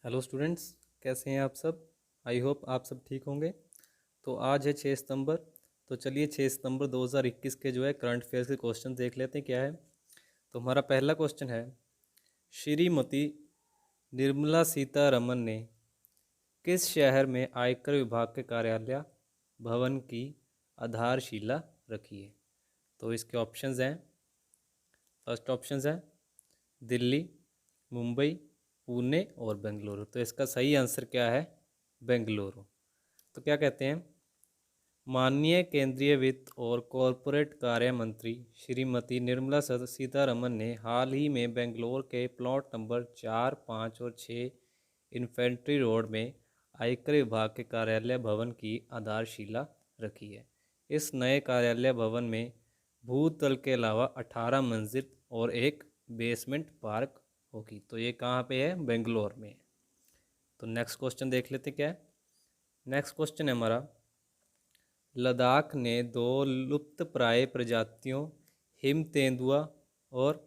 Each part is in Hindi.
हेलो स्टूडेंट्स, कैसे हैं आप सब। आई होप आप सब ठीक होंगे। तो आज है 6 सितंबर। तो चलिए 6 सितंबर 2021 के जो है करंट अफेयर्स के क्वेश्चन देख लेते हैं क्या है। तो हमारा पहला क्वेश्चन है, श्रीमती निर्मला सीतारमन ने किस शहर में आयकर विभाग के कार्यालय भवन की आधारशिला रखी है। तो इसके ऑप्शंस हैं, फर्स्ट ऑप्शन है दिल्ली, मुंबई, पुणे और बेंगलुरु। तो इसका सही आंसर क्या है, बेंगलुरु। तो क्या कहते हैं, माननीय केंद्रीय वित्त और कॉरपोरेट कार्य मंत्री श्रीमती निर्मला सीतारमन ने हाल ही में बेंगलोर के प्लॉट नंबर 4, 5 और 6 इन्फेंट्री रोड में आयकर विभाग के कार्यालय भवन की आधारशिला रखी है। इस नए कार्यालय भवन में भूतल के अलावा 18 मंजिल और एक बेसमेंट पार्क होगी। तो ये कहाँ पे है, बेंगलोर में। तो नेक्स्ट क्वेश्चन देख लेते क्या है। नेक्स्ट क्वेश्चन है हमारा, लद्दाख ने 2 लुप्तप्राय प्रजातियों हिम तेंदुआ और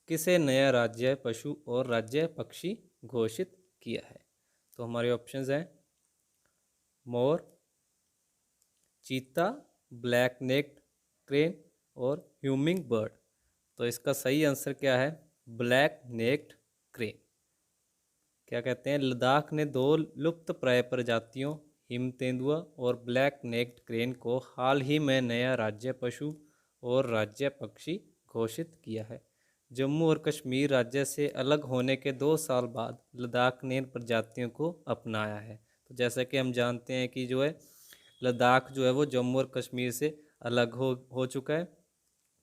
किसे नया राज्य पशु और राज्य पक्षी घोषित किया है। तो हमारे ऑप्शंस हैं मोर, चीता, ब्लैक नेक्ड क्रेन और ह्यूमिंग बर्ड। तो इसका सही आंसर क्या है, ब्लैक नेक्ड क्रेन। क्या कहते हैं, लद्दाख ने 2 लुप्तप्राय प्रजातियों हिम तेंदुआ और ब्लैक नेक्ड क्रेन को हाल ही में नया राज्य पशु और राज्य पक्षी घोषित किया है। जम्मू और कश्मीर राज्य से अलग होने के 2 साल बाद लद्दाख ने इन प्रजातियों को अपनाया है। तो जैसा कि हम जानते हैं कि जो है लद्दाख जो है वो जम्मू और कश्मीर से अलग हो चुका है।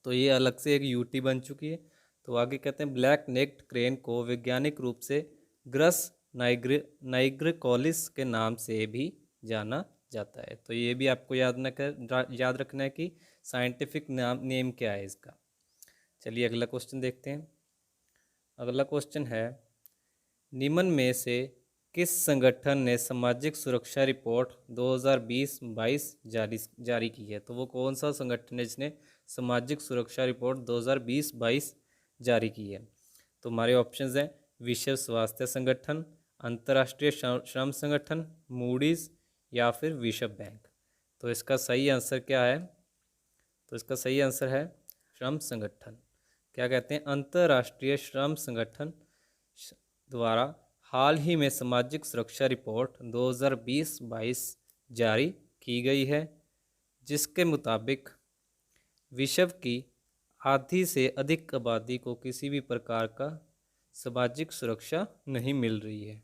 तो ये अलग से एक यूटी बन चुकी है। तो आगे कहते हैं, ब्लैक नेक्ड क्रेन को वैज्ञानिक रूप से ग्रस नाइग्रिकोलिस के नाम से भी जाना जाता है। तो ये भी आपको याद रखना है कि साइंटिफिक नेम क्या है इसका। चलिए अगला क्वेश्चन देखते हैं। अगला क्वेश्चन है, निम्न में से किस संगठन ने सामाजिक सुरक्षा रिपोर्ट 2020-22 जारी की है। तो वो कौन सा संगठन है जिसने सामाजिक सुरक्षा रिपोर्ट 2020-22 जारी की है। तो हमारे ऑप्शंस हैं विश्व स्वास्थ्य संगठन, अंतर्राष्ट्रीय श्रम संगठन, मूडीज या फिर विश्व बैंक। तो इसका सही आंसर क्या है, तो इसका सही आंसर है श्रम संगठन। क्या कहते हैं, अंतर्राष्ट्रीय श्रम संगठन द्वारा हाल ही में सामाजिक सुरक्षा रिपोर्ट 2020-22 जारी की गई है, जिसके मुताबिक विश्व की आधी से अधिक आबादी को किसी भी प्रकार का सामाजिक सुरक्षा नहीं मिल रही है।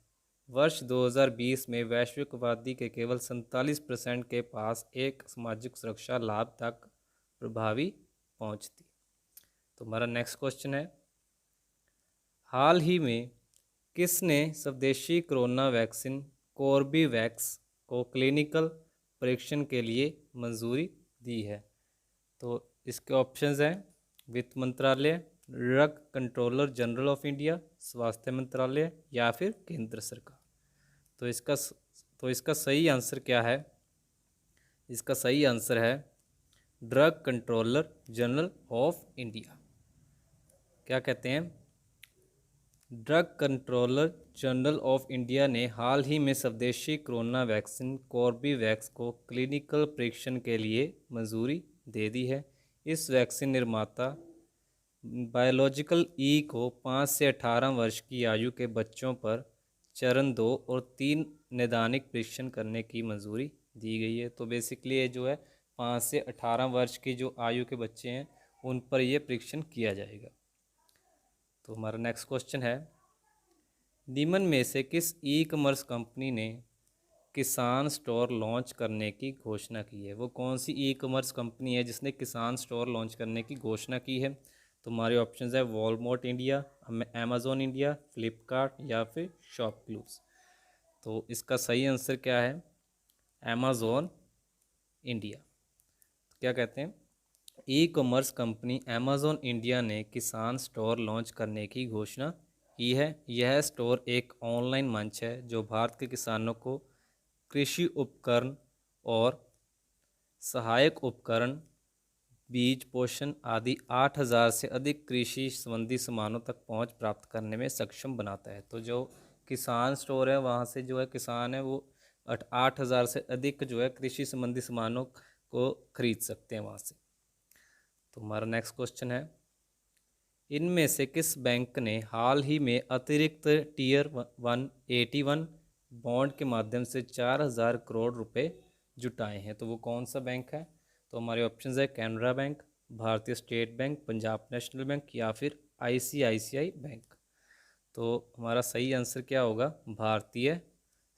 वर्ष 2020 में वैश्विक आबादी के केवल 47% के पास एक सामाजिक सुरक्षा लाभ तक प्रभावी पहुंचती। तो हमारा नेक्स्ट क्वेश्चन है, हाल ही में किसने स्वदेशी कोरोना वैक्सीन कोर्बेवैक्स को क्लिनिकल परीक्षण के लिए मंजूरी दी है। तो इसके ऑप्शंस हैं वित्त मंत्रालय, drug controller general of India, स्वास्थ्य मंत्रालय या फिर केंद्र सरकार। तो इसका सही आंसर क्या है, इसका सही आंसर है drug controller general of India. क्या कहते हैं, drug controller general of India ने हाल ही में स्वदेशी कोरोना वैक्सीन कोर्बेवैक्स को क्लिनिकल परीक्षण के लिए मंजूरी दे दी है। इस वैक्सीन निर्माता बायोलॉजिकल ई को 5 से 18 वर्ष की आयु के बच्चों पर चरण 2 और 3 नैदानिक परीक्षण करने की मंजूरी दी गई है। तो बेसिकली ये जो है 5 से 18 वर्ष की जो आयु के बच्चे हैं उन पर यह परीक्षण किया जाएगा। तो हमारा नेक्स्ट क्वेश्चन है, निम्न में से किस ई कॉमर्स कंपनी ने किसान स्टोर लॉन्च करने की घोषणा की है। वो कौन सी ई कॉमर्स कंपनी है जिसने किसान स्टोर लॉन्च करने की घोषणा की है। तो हमारे ऑप्शंस है Walmart India, Amazon India, Flipkart या फिर शॉपक्लूज। तो इसका सही आंसर क्या है, अमेज़ॉन इंडिया। तो क्या कहते हैं, e commerce company Amazon India ने किसान स्टोर लॉन्च करने की घोषणा की है। यह स्टोर एक ऑनलाइन मंच है जो भारत के किसानों को कृषि उपकरण और सहायक उपकरण, बीज, पोषण आदि 8,000 से अधिक कृषि संबंधी सामानों तक पहुंच प्राप्त करने में सक्षम बनाता है। तो जो किसान स्टोर है, वहाँ से जो है किसान है वो 8,000 से अधिक जो है कृषि संबंधी सामानों को खरीद सकते हैं वहाँ से। तो हमारा नेक्स्ट क्वेश्चन है, इनमें से किस बैंक ने हाल ही में अतिरिक्त टीयर 181 बॉन्ड के माध्यम से 4,000 करोड़ रुपए जुटाए हैं? तो वो कौन सा बैंक है? तो हमारे ऑप्शंस है कैनरा बैंक, भारतीय state bank, Punjab national bank या फिर आईसीआईसीआई बैंक। तो हमारा सही आंसर क्या होगा? भारतीय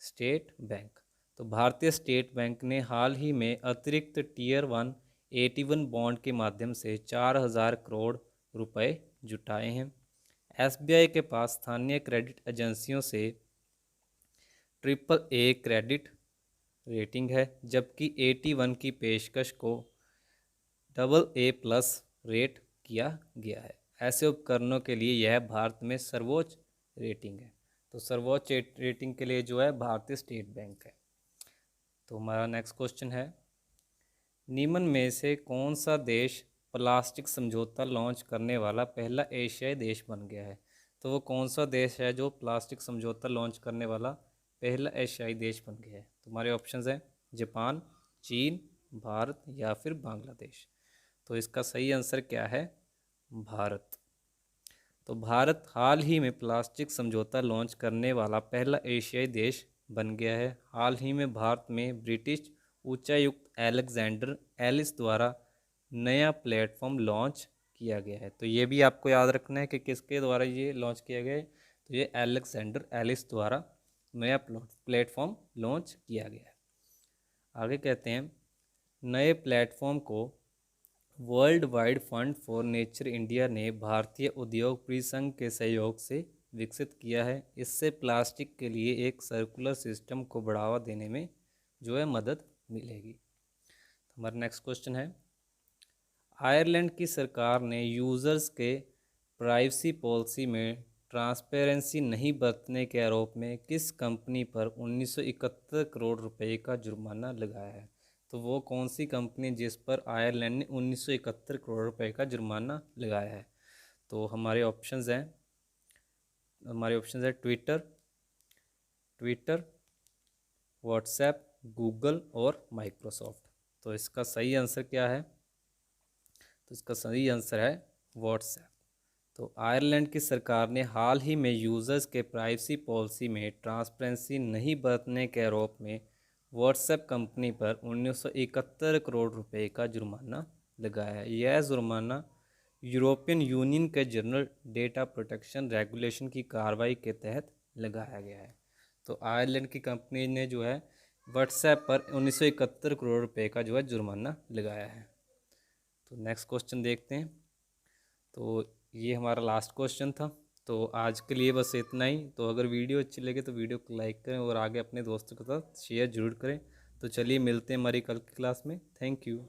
स्टेट बैंक। तो भारतीय स्टेट बैंक ने हाल ही में अतिरिक्त टीयर 181 बॉन्ड के माध्यम से 4,000 करोड़ रुपए जुटाए हैं। एसबीआई के पास स्थानीय क्रेडिट एजेंसियों से AAA क्रेडिट रेटिंग है, जबकि 81 की पेशकश को AA+ रेट किया गया है। ऐसे उपकरणों के लिए यह भारत में सर्वोच्च रेटिंग है। तो सर्वोच्च रेटिंग के लिए जो है भारतीय स्टेट बैंक है। तो हमारा नेक्स्ट क्वेश्चन है, निम्न में से कौन सा देश प्लास्टिक समझौता लॉन्च करने वाला पहला एशियाई देश बन गया है? तो वो कौन सा देश है जो प्लास्टिक समझौता लॉन्च करने वाला पहला एशियाई देश बन गया है? तो हमारे ऑप्शंस हैं जापान, चीन, भारत या फिर बांग्लादेश। तो इसका सही आंसर क्या है? भारत। तो भारत हाल ही में प्लास्टिक समझौता लॉन्च करने वाला पहला एशियाई देश बन गया है। हाल ही में भारत में ब्रिटिश उच्चायुक्त अलेक्जेंडर एलिस द्वारा नया प्लेटफॉर्म लॉन्च किया गया है। तो ये भी आपको याद रखना है कि किसके द्वारा ये लॉन्च किया गया है। तो ये अलेक्जेंडर एलिस द्वारा नया प्लेटफॉर्म लॉन्च किया गया है। आगे कहते हैं, नए प्लेटफॉर्म को world wide fund for nature India ने भारतीय उद्योग परिसंघ के सहयोग से विकसित किया है। इससे प्लास्टिक के लिए एक सर्कुलर सिस्टम को बढ़ावा देने में जो है मदद मिलेगी। हमारा नेक्स्ट क्वेश्चन है, आयरलैंड की सरकार ने यूज़र्स के प्राइवेसी पॉलिसी में ट्रांसपेरेंसी नहीं बरतने के आरोप में किस कंपनी पर 1971 करोड़ रुपए का जुर्माना लगाया है? तो वो कौन सी कंपनी जिस पर आयरलैंड ने 1971 करोड़ रुपए का जुर्माना लगाया है? तो हमारे ऑप्शंस हैं ट्विटर, व्हाट्सएप, गूगल और माइक्रोसॉफ्ट। तो इसका सही आंसर क्या है? तो इसका सही आंसर है व्हाट्सएप। तो आयरलैंड की सरकार ने हाल ही में यूज़र्स के प्राइवेसी पॉलिसी में ट्रांसपेरेंसी नहीं बरतने के आरोप में व्हाट्सएप कंपनी पर 1971 करोड़ रुपए का जुर्माना लगाया है। यह जुर्माना यूरोपियन यूनियन के जनरल डेटा प्रोटेक्शन रेगुलेशन की कार्रवाई के तहत लगाया गया है। तो आयरलैंड की कंपनी ने जो है व्हाट्सएप पर 1971 करोड़ रुपए का जो है जुर्माना लगाया है। तो नेक्स्ट क्वेश्चन देखते हैं। तो ये हमारा लास्ट क्वेश्चन था। तो आज के लिए बस इतना ही। तो अगर वीडियो अच्छी लगे तो वीडियो को लाइक करें और आगे अपने दोस्तों के साथ शेयर जरूर करें। तो चलिए मिलते हैं हमारी कल की क्लास में। Thank you.